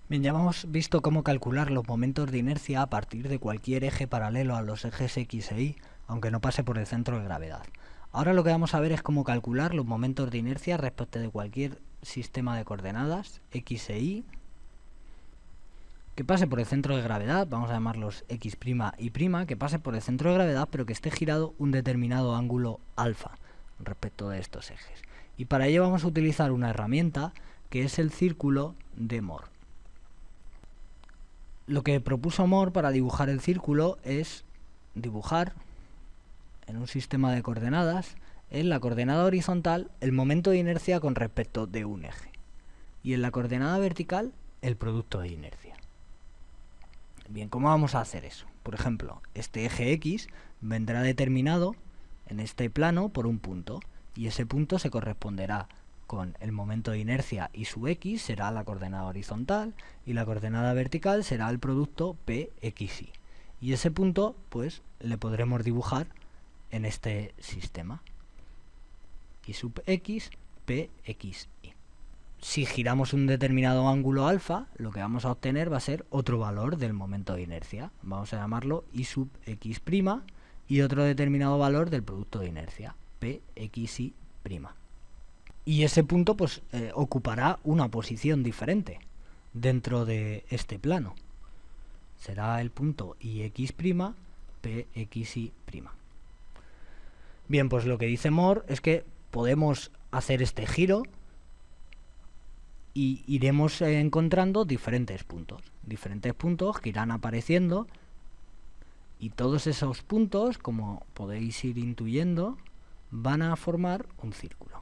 Bien, ya hemos visto cómo calcular los momentos de inercia a partir de cualquier eje paralelo a los ejes X e Y, aunque no pase por el centro de gravedad. Ahora lo que vamos a ver es cómo calcular los momentos de inercia respecto de cualquier sistema de coordenadas X e Y que pase por el centro de gravedad, vamos a llamarlos X' y', que pase por el centro de gravedad pero que esté girado un determinado ángulo alfa respecto de estos ejes. Y para ello vamos a utilizar una herramienta que es el círculo de Mohr. Lo que propuso Mohr para dibujar el círculo es dibujar en un sistema de coordenadas, en la coordenada horizontal, el momento de inercia con respecto de un eje. Y en la coordenada vertical, el producto de inercia. Bien, ¿cómo vamos a hacer eso? Por ejemplo, este eje X vendrá determinado en este plano por un punto, y ese punto se corresponderá con el momento de inercia y su X será la coordenada horizontal, y la coordenada vertical será el producto PXY. Y ese punto, pues, le podremos dibujar en este sistema. Y sub X, PXY. Si giramos un determinado ángulo alfa, lo que vamos a obtener va a ser otro valor del momento de inercia. Vamos a llamarlo I sub X', y otro determinado valor del producto de inercia, PXY'. Y ese punto pues ocupará una posición diferente dentro de este plano. Será el punto IX', PXY'. Bien, pues lo que dice Mohr es que podemos hacer este giro y iremos encontrando diferentes puntos. Diferentes puntos que irán apareciendo, y todos esos puntos, como podéis ir intuyendo, van a formar un círculo.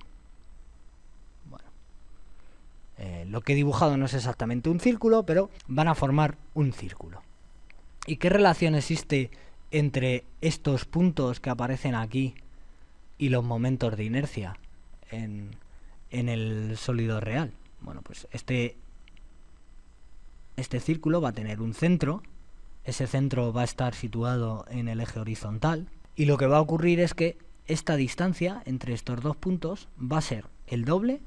Bueno, lo que he dibujado no es exactamente un círculo, pero van a formar un círculo. ¿Y qué relación existe entre estos puntos que aparecen aquí y los momentos de inercia en el sólido real? Bueno, pues este círculo va a tener un centro. Ese centro va a estar situado en el eje horizontal, y lo que va a ocurrir es que esta distancia entre estos dos puntos va a ser el doble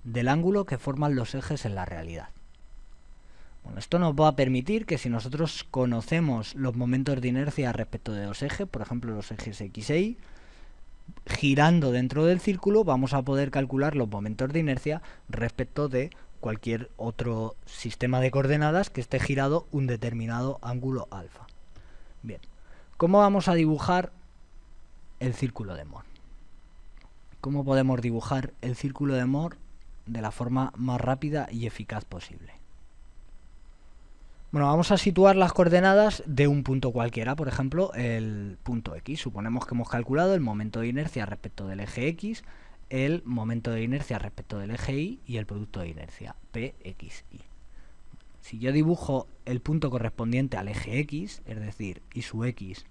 del ángulo que forman los ejes en la realidad. Bueno, esto nos va a permitir que si nosotros conocemos los momentos de inercia respecto de los ejes, por ejemplo los ejes X e Y, girando dentro del círculo vamos a poder calcular los momentos de inercia respecto de cualquier otro sistema de coordenadas que esté girado un determinado ángulo alfa. Bien, ¿cómo vamos a dibujar el círculo de Mohr? ¿Cómo podemos dibujar el círculo de Mohr de la forma más rápida y eficaz posible? Bueno, vamos a situar las coordenadas de un punto cualquiera, por ejemplo, el punto X. Suponemos que hemos calculado el momento de inercia respecto del eje X, el momento de inercia respecto del eje Y y el producto de inercia, PXY. Si yo dibujo el punto correspondiente al eje X, es decir, Y sub X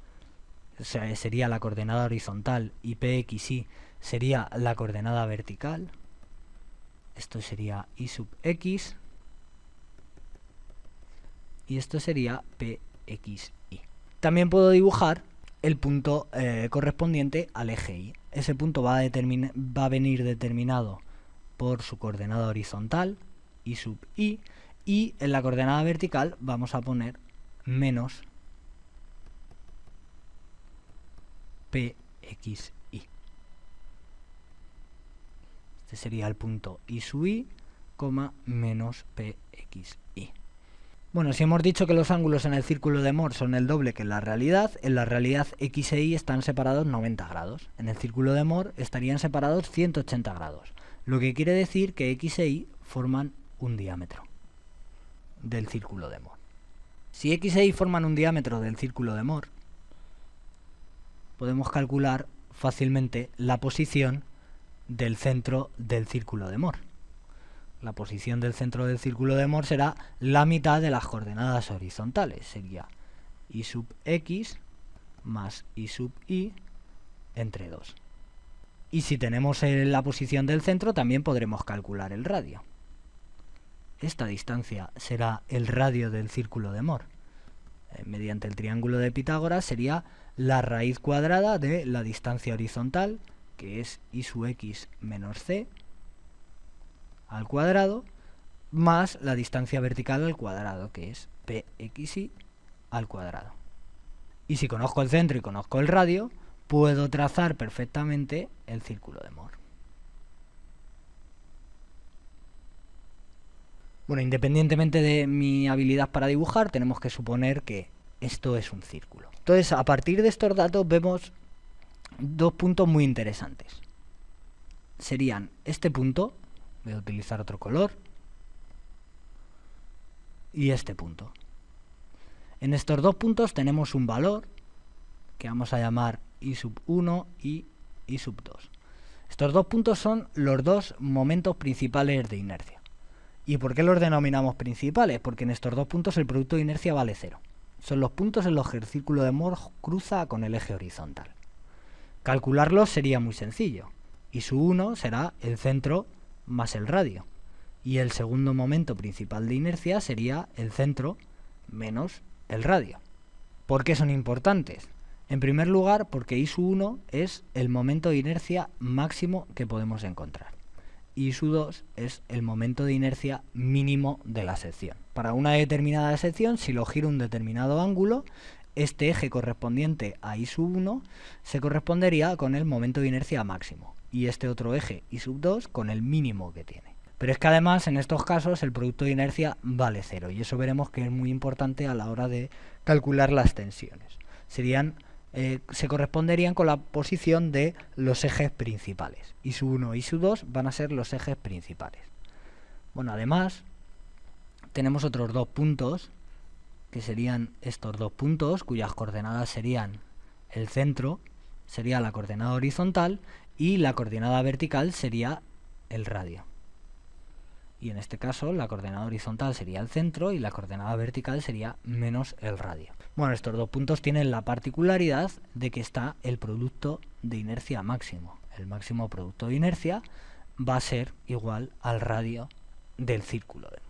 sería la coordenada horizontal y PXY sería la coordenada vertical, esto sería Y sub X, y esto sería PXY. También puedo dibujar el punto correspondiente al eje Y. Ese punto va a venir determinado por su coordenada horizontal, Y sub Y, y en la coordenada vertical vamos a poner menos PXY. Este sería el punto Y sub Y, menos PXY. Bueno, si hemos dicho que los ángulos en el círculo de Mohr son el doble que en la realidad X e Y están separados 90 grados. En el círculo de Mohr estarían separados 180 grados, lo que quiere decir que X e Y forman un diámetro del círculo de Mohr. Si X e Y forman un diámetro del círculo de Mohr, podemos calcular fácilmente la posición del centro del círculo de Mohr. La posición del centro del círculo de Mohr será la mitad de las coordenadas horizontales. Sería Y sub X más Y sub Y entre 2. Y si tenemos la posición del centro, también podremos calcular el radio. Esta distancia será el radio del círculo de Mohr. Mediante el triángulo de Pitágoras sería la raíz cuadrada de la distancia horizontal, que es Y sub X menos C, al cuadrado, más la distancia vertical al cuadrado, que es pxi al cuadrado. Y si conozco el centro y conozco el radio, puedo trazar perfectamente el círculo de Moore. Bueno, independientemente de mi habilidad para dibujar, tenemos que suponer que esto es un círculo. Entonces, a partir de estos datos vemos dos puntos muy interesantes. Serían este punto, voy a utilizar otro color, y este punto. En estos dos puntos tenemos un valor que vamos a llamar I sub 1 y I sub 2. Estos dos puntos son los dos momentos principales de inercia. ¿Y por qué los denominamos principales? Porque en estos dos puntos el producto de inercia vale 0. Son los puntos en los que el círculo de Moore cruza con el eje horizontal. Calcularlos sería muy sencillo. I sub 1 será el centro más el radio. Y el segundo momento principal de inercia sería el centro menos el radio. ¿Por qué son importantes? En primer lugar, porque I sub 1 es el momento de inercia máximo que podemos encontrar. I sub 2 es el momento de inercia mínimo de la sección. Para una determinada sección, si lo giro un determinado ángulo, este eje correspondiente a I sub 1 se correspondería con el momento de inercia máximo, y este otro eje, I sub 2, con el mínimo que tiene. Pero es que además, en estos casos, el producto de inercia vale 0, y eso veremos que es muy importante a la hora de calcular las tensiones. Se corresponderían con la posición de los ejes principales. I sub 1 y I sub 2 van a ser los ejes principales. Bueno, además, tenemos otros dos puntos, que serían estos dos puntos, cuyas coordenadas serían el centro, sería la coordenada horizontal, y la coordenada vertical sería el radio. Y en este caso la coordenada horizontal sería el centro y la coordenada vertical sería menos el radio. Bueno, estos dos puntos tienen la particularidad de que está el producto de inercia máximo. El máximo producto de inercia va a ser igual al radio del círculo de Moore.